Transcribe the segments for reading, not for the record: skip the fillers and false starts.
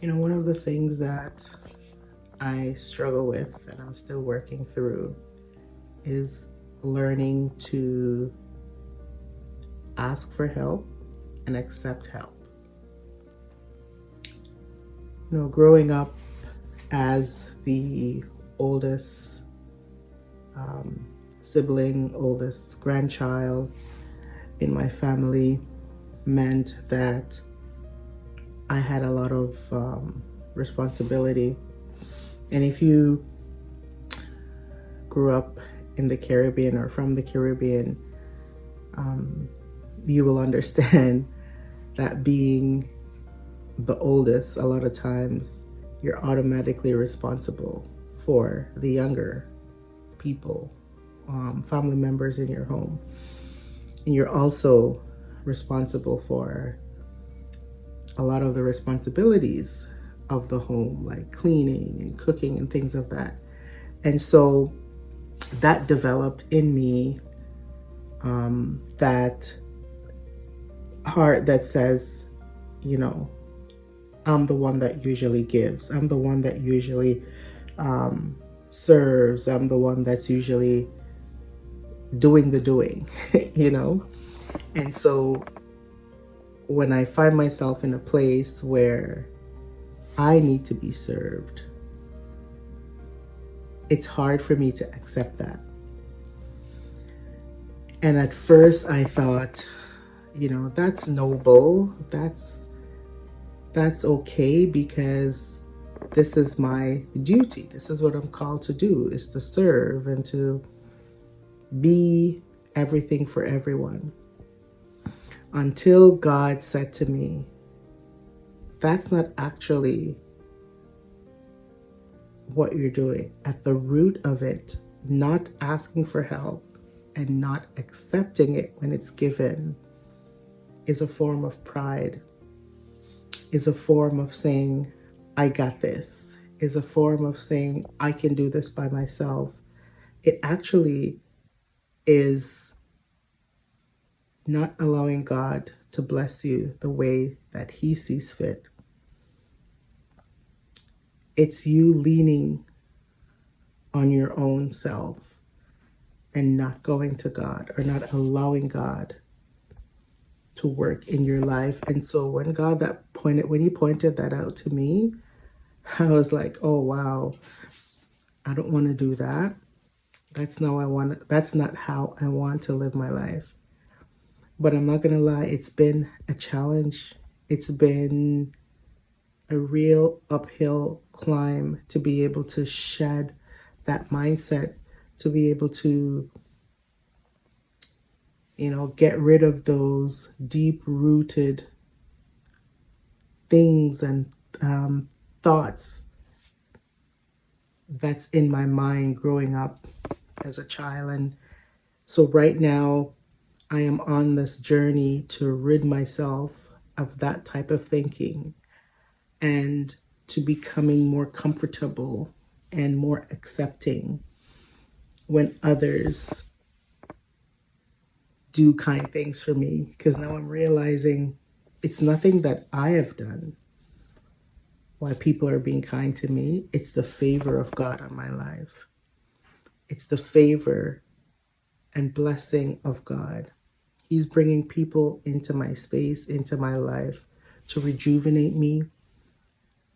One of the things that I struggle with and I'm still working through is learning to ask for help and accept help. Growing up as the oldest um, sibling, oldest grandchild in my family meant that I had a lot of responsibility. And if you grew up in the Caribbean or from the Caribbean, um, you will understand that being the oldest, a lot of times you're automatically responsible for the younger people, family members in your home. And you're also responsible for a lot of the responsibilities of the home, like cleaning and cooking and things of that. And so that developed in me that heart that says, you know, I'm the one that usually gives. I'm the one that usually um, serves. I'm the one that's usually doing the doing, you know? And so when I find myself in a place where I need to be served, it's hard for me to accept that. And at first I thought, that's noble. That's okay because this is my duty. This is what I'm called to do, is to serve and to be everything for everyone. Until God said to me, that's not actually what you're doing. At the root of it, not asking for help and not accepting it when it's given is a form of pride, is a form of saying, I got this, is a form of saying, I can do this by myself. It actually is not allowing God to bless you the way that He sees fit. It's you leaning on your own self and not going to God or not allowing God to work in your life. And so when He pointed that out to me, I was like, oh wow, I don't want to do that. That's not how I want to live my life. But I'm not gonna lie, it's been a challenge. It's been a real uphill climb to be able to shed that mindset, to be able to, get rid of those deep rooted things and um, thoughts that's in my mind growing up as a child. And so right now, I am on this journey to rid myself of that type of thinking and to becoming more comfortable and more accepting when others do kind things for me. Because now I'm realizing it's nothing that I have done why people are being kind to me. It's the favor of God on my life. It's the favor and blessing of God. He's bringing people into my space, into my life to rejuvenate me,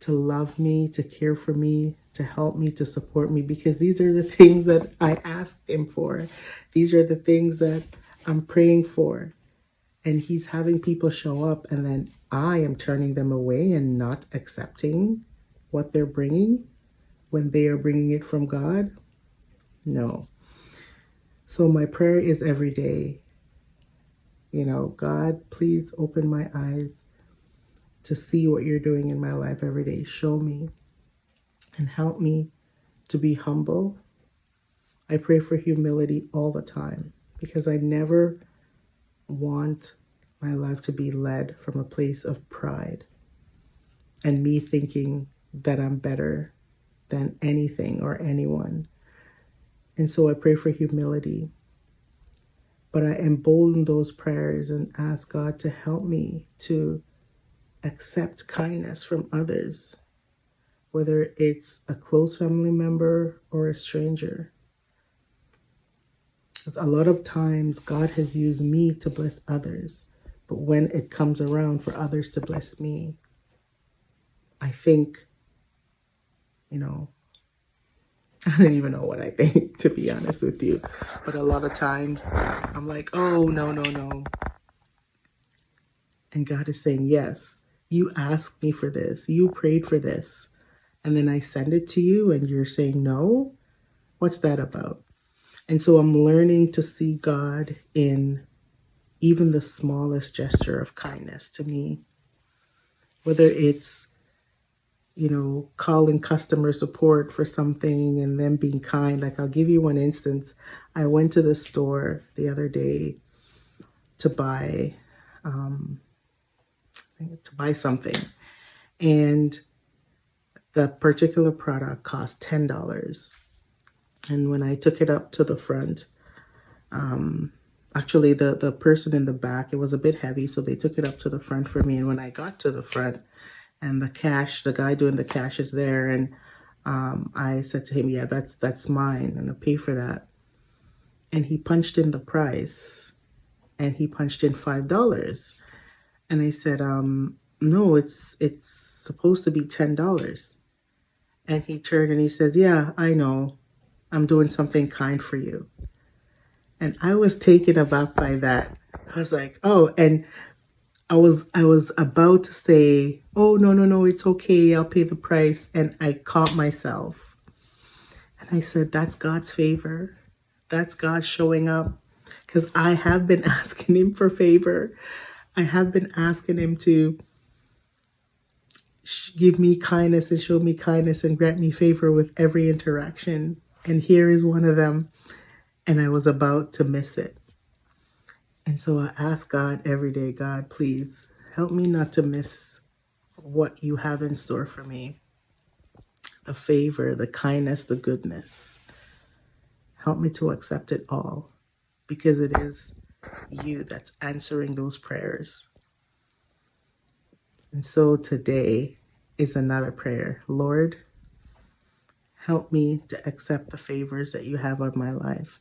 to love me, to care for me, to help me, to support me, because these are the things that I asked Him for. These are the things that I'm praying for. And He's having people show up, and then I am turning them away and not accepting what they're bringing when they are bringing it from God. No. So my prayer is every day, God, please open my eyes to see what you're doing in my life every day. Show me and help me to be humble. I pray for humility all the time because I never want my life to be led from a place of pride and me thinking that I'm better than anything or anyone. And so I pray for humility. But I embolden those prayers and ask God to help me to accept kindness from others, whether it's a close family member or a stranger. Because a lot of times God has used me to bless others, but when it comes around for others to bless me, I think, you know, I don't even know what I think, to be honest with you. But a lot of times I'm like, oh, no, no, no. And God is saying, yes, you asked me for this. You prayed for this. And then I send it to you and you're saying no? What's that about? And so I'm learning to see God in even the smallest gesture of kindness to me, whether it's, calling customer support for something and them being kind. Like, I'll give you one instance. I went to the store the other day to buy something, and the particular product cost $10. And when I took it up to the front, actually the person in the back, it was a bit heavy, so they took it up to the front for me. And when I got to the front, and the guy doing the cash is there, and I said to him, yeah, that's mine, and I'll pay for that. And he punched in the price, and he punched in $5. And I said, no, it's supposed to be $10. And he turned and he says, yeah, I know, I'm doing something kind for you. And I was taken aback by that. I was like, oh, and I was about to say, oh, no, no, no, it's okay, I'll pay the price. And I caught myself. And I said, that's God's favor. That's God showing up. Because I have been asking him for favor. I have been asking him to give me kindness and show me kindness and grant me favor with every interaction. And here is one of them. And I was about to miss it. And so I ask God every day, God, please help me not to miss what you have in store for me. The favor, the kindness, the goodness. Help me to accept it all, because it is you that's answering those prayers. And so today is another prayer. Lord, help me to accept the favors that you have on my life.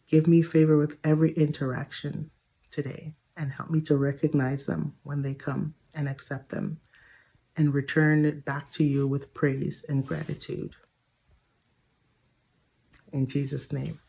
Give me favor with every interaction today, and help me to recognize them when they come and accept them, and return it back to you with praise and gratitude. In Jesus' name.